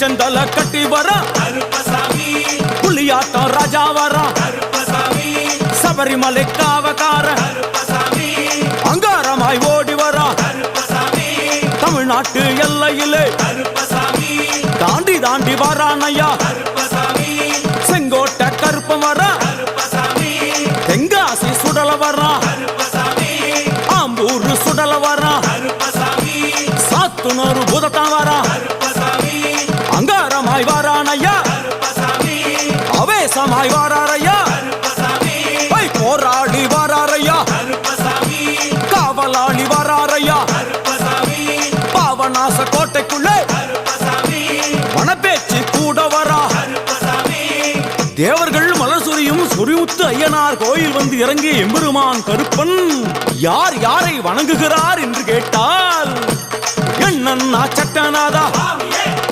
புளிச்சந்தல கட்டி வர புலியாட்டம் ராஜா வர சபரிமலை காவக்கார அங்காரமாய் ஓடி வர தமிழ்நாட்டு எல்லையிலே தாண்டி தாண்டி வரானையா செங்கோட்டை கருப்பம் வர தெங்காசி சுடல வர ஆம்பூர் சுடல வர சாத்துனூர் புதத்தான் வர அங்காரமாய் வரானையா அவேசமாய் வராரையா போராடி வராரையா காவலாளி வராரையா பாவநாச கோட்டைக்குள்ளே வனப்பேச்சு கூட வரா தேவர்கள் மலர் சொரியும் சொரிமுத்து ஐயனார் கோயில் வந்து இறங்கிய எம்பெருமான் கருப்பன் யார் யாரை வணங்குகிறார் என்று கேட்டால் என்னன்னா சட்டநாதா